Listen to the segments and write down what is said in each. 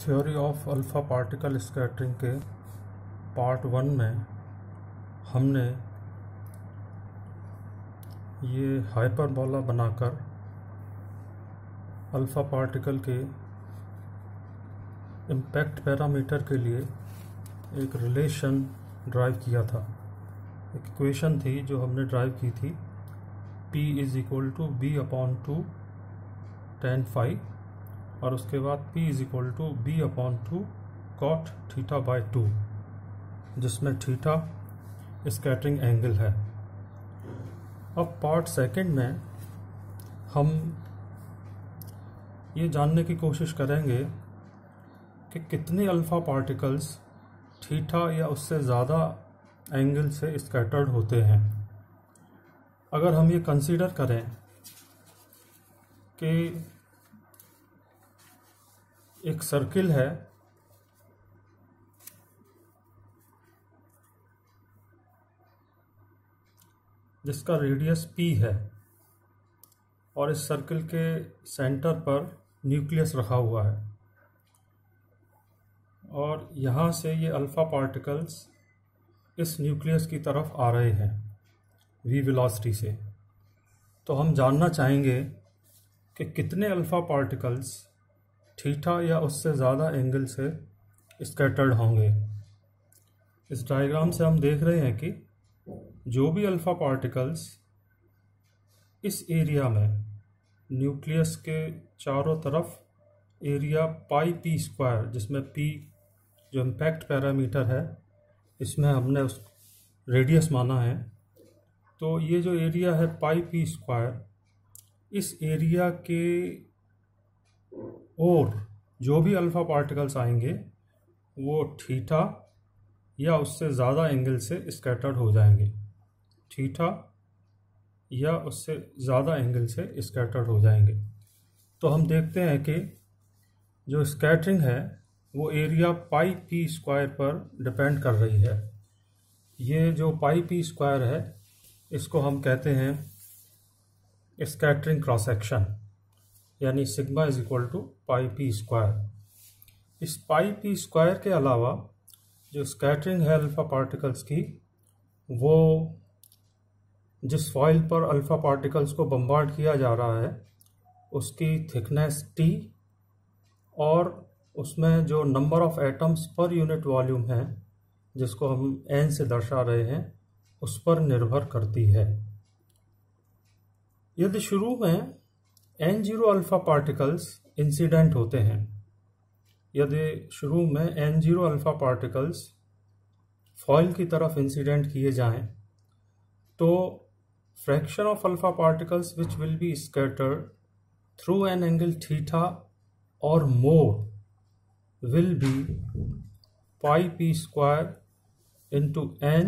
Theory of alpha particle scattering के part 1 में हमने ये हाइपरबोला बनाकर अल्फ़ा पार्टिकल के इम्पैक्ट पैरामीटर के लिए एक रिलेशन ड्राइव किया था। एक इक्वेशन थी जो हमने ड्राइव की थी, P = B/2 tan phi, और उसके बाद P = B/2 cot θ/2, जिसमें थीटा स्कैटरिंग एंगल है। अब पार्ट सेकंड में हम ये जानने की कोशिश करेंगे कि कितने अल्फ़ा पार्टिकल्स थीटा या उससे ज़्यादा एंगल से स्कैटर्ड होते हैं। अगर हम ये कंसीडर करें कि एक सर्किल है जिसका रेडियस P है और इस सर्किल के सेंटर पर न्यूक्लियस रखा हुआ है, और यहाँ से ये अल्फ़ा पार्टिकल्स इस न्यूक्लियस की तरफ आ रहे हैं v वेलोसिटी से। तो हम जानना चाहेंगे कि कितने अल्फ़ा पार्टिकल्स थीटा या उससे ज़्यादा एंगल से स्कैटर्ड होंगे। इस डायग्राम से हम देख रहे हैं कि जो भी अल्फ़ा पार्टिकल्स इस एरिया में न्यूक्लियस के चारों तरफ एरिया πp², जिसमें p जो इम्पैक्ट पैरामीटर है, इसमें हमने उस रेडियस माना है, तो ये जो एरिया है πp², इस एरिया के और जो भी अल्फ़ा पार्टिकल्स आएंगे वो थीटा या उससे ज़्यादा एंगल से स्कैटर्ड हो जाएंगे। थीटा या उससे ज़्यादा एंगल से स्कैटर्ड हो जाएंगे। तो हम देखते हैं कि जो स्कैटरिंग है वो एरिया πp² पर डिपेंड कर रही है। ये जो πp² है इसको हम कहते हैं स्कैटरिंग क्रॉस सेक्शन, यानी सिग्मा = πp²। इस πp² के अलावा जो स्कैटरिंग है अल्फ़ा पार्टिकल्स की, वो जिस फॉइल पर अल्फ़ा पार्टिकल्स को बम्बार्ड किया जा रहा है उसकी थिकनेस T और उसमें जो number of atoms per unit volume है, जिसको हम n से दर्शा रहे हैं, उस पर निर्भर करती है। यदि शुरू में n0 अल्फ़ा पार्टिकल्स इंसिडेंट होते हैं, यदि शुरू में n0 अल्फ़ा पार्टिकल्स फॉइल की तरफ इंसिडेंट किए जाएं, तो fraction of alpha particles which will be scattered through an angle theta और more will be πp² × n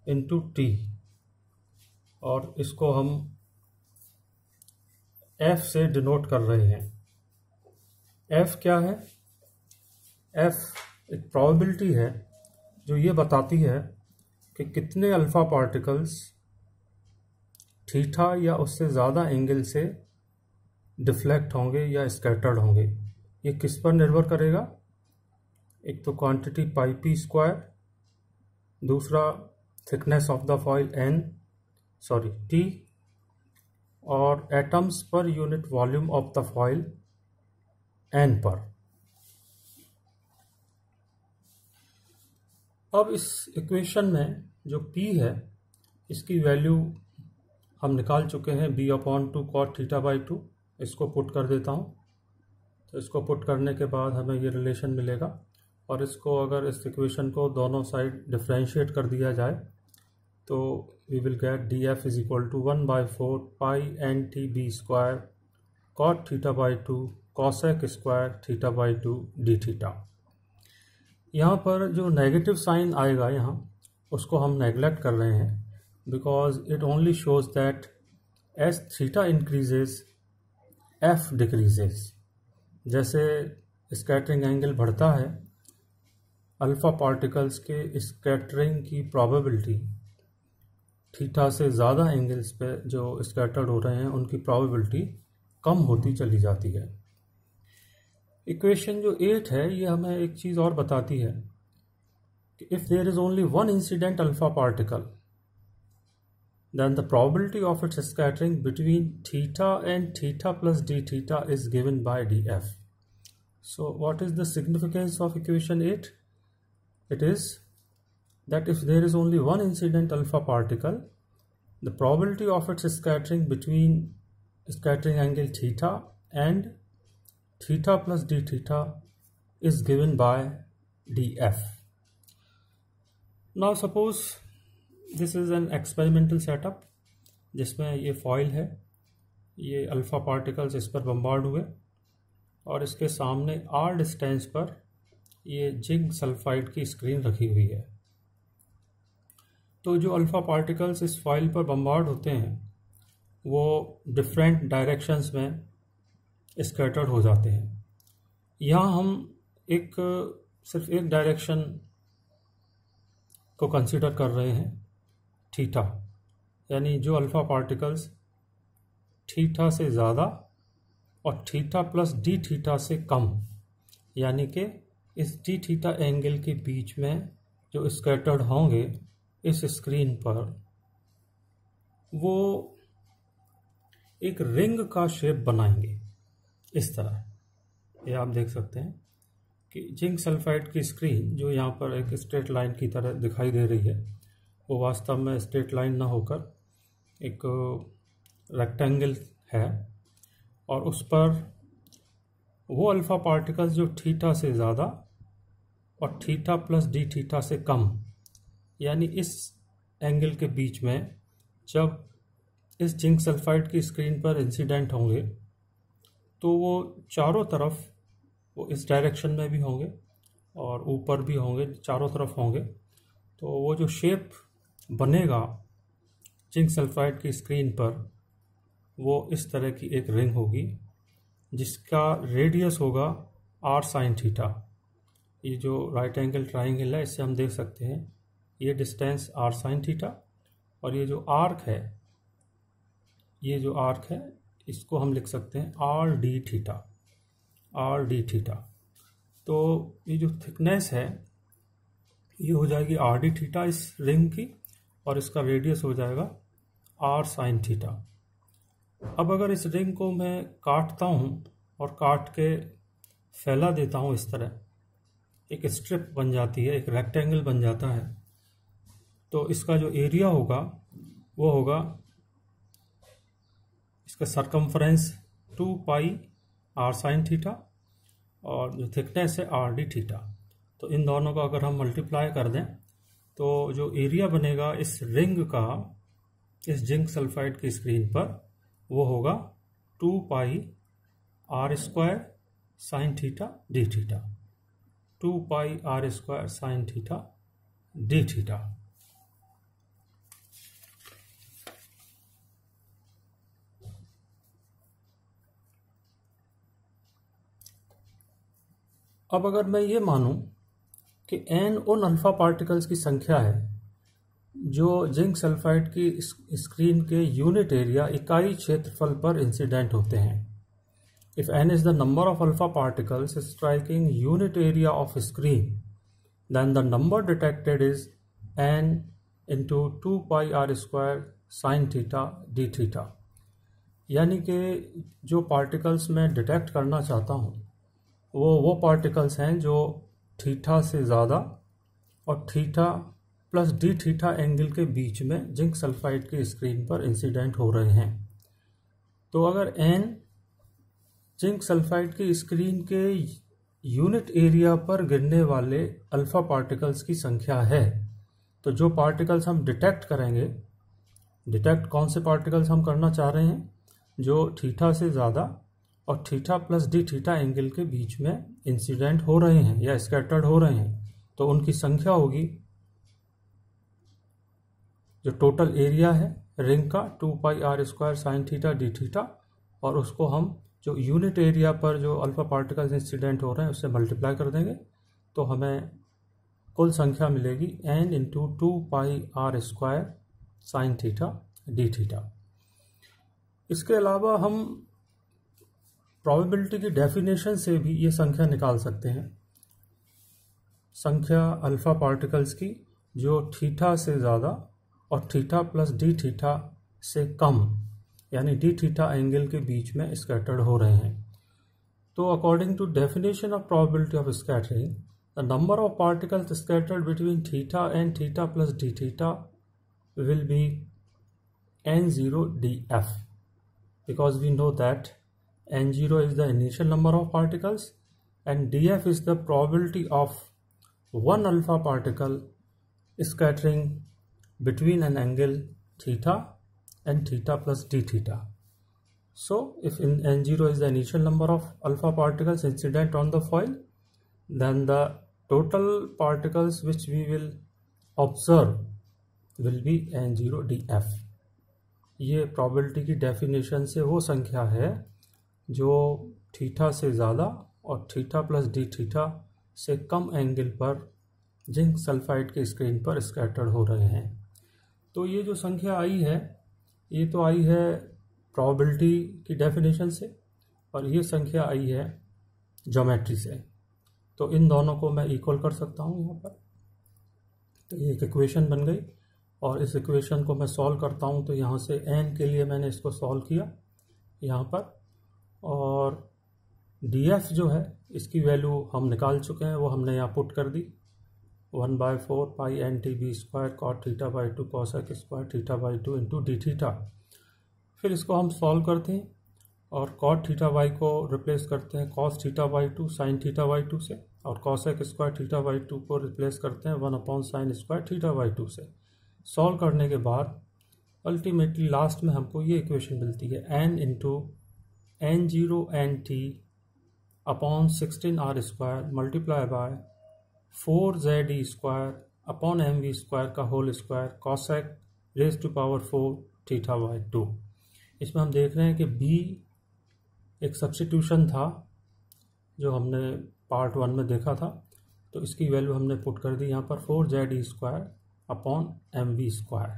× t, और इसको हम f से डिनोट कर रहे हैं। f क्या है? f एक प्रोबेबिलिटी है जो ये बताती है कि कितने अल्फ़ा पार्टिकल्स थीटा या उससे ज़्यादा एंगल से डिफ्लेक्ट होंगे या स्कैटर्ड होंगे। ये किस पर निर्भर करेगा? एक तो क्वांटिटी πp², दूसरा thickness of the foil T, और atoms per unit volume of the foil n पर। अब इस इक्वेशन में जो P है इसकी वैल्यू हम निकाल चुके हैं, B/2 cot θ/2। इसको पुट कर देता हूँ। तो इसको पुट करने के बाद हमें ये रिलेशन मिलेगा, और इसको अगर इस इक्वेशन को दोनों साइड डिफरेंशिएट कर दिया जाए तो we will get df = 1/4 π_nt_b² cot θ/2 cosec² θ/2 dθ। यहाँ पर जो नेगेटिव साइन आएगा यहाँ, उसको हम नेगलेक्ट कर रहे हैं, because it only shows that as theta increases f decreases. जैसे स्कैटरिंग एंगल बढ़ता है, अल्फ़ा पार्टिकल्स के स्कैटरिंग की प्रोबेबिलिटी थीटा से ज़्यादा एंगल्स पे जो स्कैटर्ड हो रहे हैं उनकी प्रोबेबिलिटी कम होती चली जाती है। इक्वेशन जो 8 है ये हमें एक चीज़ और बताती है कि if there is only one incident alpha particle then the probability of its scattering between theta and theta plus d theta is given by df. So what is the significance of equation 8? It is that if there is only one incident alpha particle, the probability of its scattering between scattering angle theta and theta plus d theta is given by df. Now suppose this is an experimental setup जिसमें ये foil है, ये alpha particles इस पर bombard हुए और इसके सामने r डिस्टेंस पर ये जिंक सल्फाइड की स्क्रीन रखी हुई है। तो जो अल्फ़ा पार्टिकल्स इस फॉइल पर बम्बार्ड होते हैं वो डिफरेंट डायरेक्शंस में स्कैटर्ड हो जाते हैं। यहाँ हम सिर्फ एक डायरेक्शन को कंसीडर कर रहे हैं, थीटा, यानी जो अल्फ़ा पार्टिकल्स थीटा से ज़्यादा और थीटा प्लस डी थीटा से कम, यानी कि इस डी थीटा एंगल के बीच में जो स्कैटर्ड होंगे इस स्क्रीन पर, वो एक रिंग का शेप बनाएंगे इस तरह। ये आप देख सकते हैं कि जिंक सल्फाइड की स्क्रीन जो यहाँ पर एक स्ट्रेट लाइन की तरह दिखाई दे रही है वो वास्तव में स्ट्रेट लाइन ना होकर एक रेक्टेंगल है और उस पर वो अल्फ़ा पार्टिकल्स जो थीटा से ज़्यादा और थीटा प्लस डी थीटा से कम, यानी इस एंगल के बीच में जब इस जिंक सल्फाइड की स्क्रीन पर इंसिडेंट होंगे तो वो चारों तरफ, वो इस डायरेक्शन में भी होंगे और ऊपर भी होंगे, चारों तरफ होंगे। तो वो जो शेप बनेगा जिंक सल्फाइड की स्क्रीन पर वो इस तरह की एक रिंग होगी जिसका रेडियस होगा r sin थीटा। ये जो राइट एंगल ट्राइंगल है इससे हम देख सकते हैं ये डिस्टेंस r sin थीटा और ये जो आर्क है, ये जो आर्क है इसको हम लिख सकते हैं r d theta, r d theta. तो ये जो थिकनेस है ये हो जाएगी r d थीटा इस रिंग की और इसका रेडियस हो जाएगा r sin थीटा। अब अगर इस रिंग को मैं काटता हूँ और काट के फैला देता हूँ इस तरह, एक स्ट्रिप बन जाती है, एक रेक्टेंगल बन जाता है। तो इसका जो एरिया होगा वो होगा इसका circumference 2 pi r sin theta और जो थिकनेस है r d थीटा। तो इन दोनों का अगर हम मल्टीप्लाई कर दें तो जो एरिया बनेगा इस रिंग का इस जिंक सल्फाइड की स्क्रीन पर वो होगा 2 pi r square sine theta d theta, 2 pi r square sine theta d theta. अब अगर मैं ये मानूं कि n उन अल्फ़ा पार्टिकल्स की संख्या है जो जिंक सल्फाइड की स्क्रीन के यूनिट एरिया, इकाई क्षेत्रफल पर इंसिडेंट होते हैं। If n is the number of alpha particles striking unit area of screen then the number detected is n into 2 pi r square sine theta d theta. यानी कि जो particles मैं detect करना चाहता हूँ वो पार्टिकल्स हैं जो थीटा से ज़्यादा और theta plus d theta angle के बीच में जिंक सल्फाइड की स्क्रीन पर इंसिडेंट हो रहे हैं। तो अगर n जिंक सल्फाइड की स्क्रीन के यूनिट एरिया पर गिरने वाले अल्फ़ा पार्टिकल्स की संख्या है तो जो पार्टिकल्स हम डिटेक्ट करेंगे, डिटेक्ट कौन से पार्टिकल्स हम करना चाह रहे हैं, जो थीटा से ज़्यादा और theta plus d theta angle के बीच में इंसिडेंट हो रहे हैं या स्कैटर्ड हो रहे हैं, तो उनकी संख्या होगी जो टोटल एरिया है रिंग का 2 pi r square sine theta d theta, और उसको हम जो यूनिट एरिया पर जो अल्फ़ा पार्टिकल्स इंसिडेंट हो रहे हैं उससे मल्टीप्लाई कर देंगे तो हमें कुल संख्या मिलेगी n into 2 pi r square sine theta d theta. इसके अलावा हम प्रोबेबिलिटी की डेफिनेशन से भी ये संख्या निकाल सकते हैं, संख्या अल्फा पार्टिकल्स की जो थीटा से ज़्यादा और थीटा प्लस डी थीटा से कम, यानी डी थीटा एंगल के बीच में स्कैटर्ड हो रहे हैं। तो according to definition of probability of scattering, the number of particles scattered between theta and theta plus d theta will be n0 df, because we know that n0 is the initial number of particles and df is the probability of one alpha particle scattering between an angle theta and theta plus d theta. So if n0 is the initial number of alpha particles incident on the foil, then the total particles which we will observe will be n0 df. ये probability की definition से वो संख्या है जो theta से ज़्यादा और थीटा प्लस डी थीटा से कम एंगल पर जिंक सल्फाइड के स्क्रीन पर स्कैटर्ड हो रहे हैं। तो ये जो संख्या आई है, ये तो आई है प्रोबेबिलिटी की डेफिनेशन से, और ये संख्या आई है ज्योमेट्री से। तो इन दोनों को मैं इक्वल कर सकता हूँ यहाँ पर। तो ये एक इक्वेशन बन गई, और इस इक्वेशन को मैं सॉल्व करता हूँ। तो यहाँ से n के लिए मैंने इसको सॉल्व किया यहाँ पर, और df जो है इसकी वैल्यू हम निकाल चुके हैं, वो हमने यहाँ पुट कर दी 1/4 pi n t b square cot theta by 2 cos x square theta by 2 into d theta. फिर इसको हम सॉल्व करते हैं और कॉट थीटा बाई को रिप्लेस करते हैं cos theta by 2 sine theta by 2 से, और cos x square theta by 2 को रिप्लेस करते हैं 1/sin स्क्वायर थीटा बाई 2 से। सॉल्व करने के बाद अल्टीमेटली लास्ट में हमको ये इक्वेशन मिलती है n into n0 nt upon 16r square multiply by 4ze square upon mv square का whole square cosec raise to power 4 theta by 2। इसमें हम देख रहे हैं कि b एक सब्स्टिट्यूशन था जो हमने पार्ट 1 में देखा था, तो इसकी वैल्यू हमने पुट कर दी यहाँ पर 4ze square upon mv square.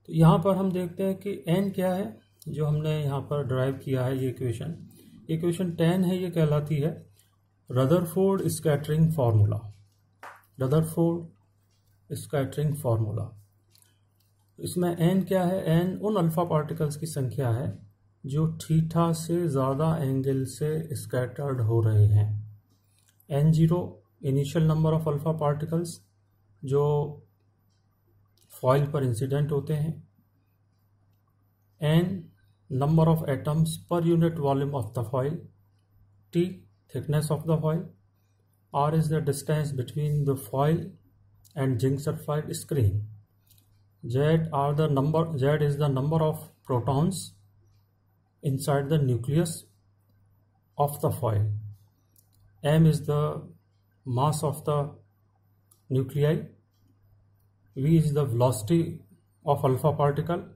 तो यहाँ पर हम देखते हैं कि n क्या है जो हमने यहाँ पर ड्राइव किया है। ये इक्वेशन 10 है, ये कहलाती है Rutherford scattering formula. Rutherford scattering formula, इसमें n क्या है? n उन अल्फा पार्टिकल्स की संख्या है जो थीटा से ज़्यादा एंगल से स्कैटर्ड हो रहे हैं। n0 initial number of alpha particles जो फॉइल पर इंसिडेंट होते हैं, n number of atoms per unit volume of the foil, t thickness of the foil, r is the distance between the foil and zinc sulphide screen, z is the number of protons inside the nucleus of the foil, m is the mass of the nuclei, v is the velocity of alpha particle,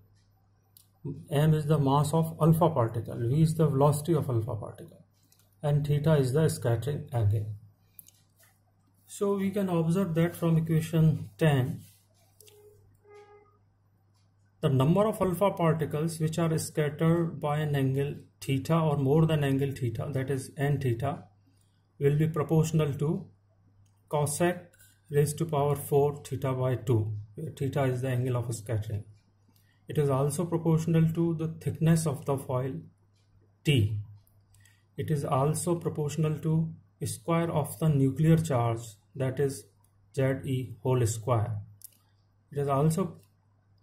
m is the mass of alpha particle, v is the velocity of alpha particle, and theta is the scattering angle. So we can observe that from equation 10, the number of alpha particles which are scattered by an angle theta or more than angle theta, that is n theta, will be proportional to cosec raised to power 4 theta by 2, where theta is the angle of scattering. It is also proportional to the thickness of the foil T. It is also proportional to square of the nuclear charge, that is Ze whole square. It is also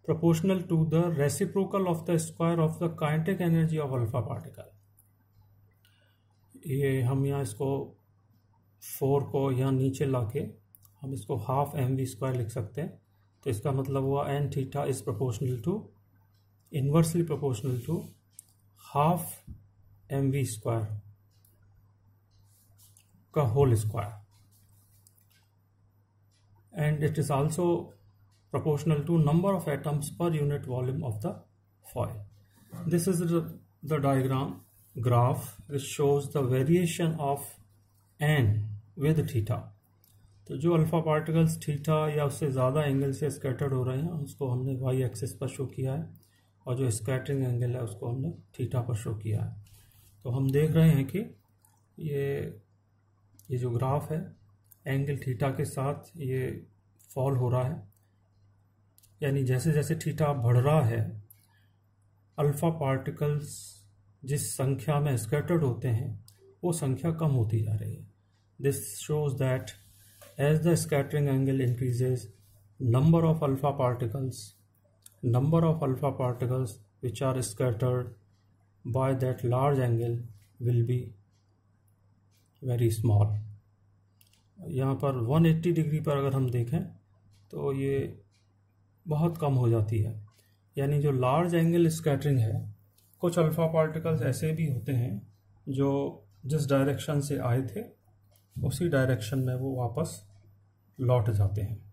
proportional to the reciprocal of the square of the kinetic energy of alpha particle. ये हम यहाँ इसको 4 को यहाँ नीचे लाके हम इसको हाफ mv स्क्वायर लिख सकते हैं। तो इसका मतलब हुआ n theta is proportional to, inversely proportional to half mv square का whole square, and it is also proportional to number of atoms per unit volume of the foil. This is the graph which shows the variation of n with theta. तो जो alpha particles theta या उससे ज़्यादा angle से scattered हो रहे हैं उसको हमने वाई एक्सिस पर शो किया है, और जो स्कैटरिंग एंगल है उसको हमने थीटा पर शो किया है। तो हम देख रहे हैं कि ये जो ग्राफ है एंगल थीटा के साथ ये फॉल हो रहा है, यानी जैसे जैसे थीटा बढ़ रहा है अल्फा पार्टिकल्स जिस संख्या में स्कैटर्ड होते हैं वो संख्या कम होती जा रही है। This shows that as the scattering angle increases, number of alpha particles which are scattered by that large angle will be very small। यहाँ पर 180 डिग्री पर अगर हम देखें तो ये बहुत कम हो जाती है, यानी जो लार्ज एंगल स्कैटरिंग है, कुछ अल्फा पार्टिकल्स ऐसे भी होते हैं जो जिस डायरेक्शन से आए थे उसी डायरेक्शन में वो वापस लौट जाते हैं।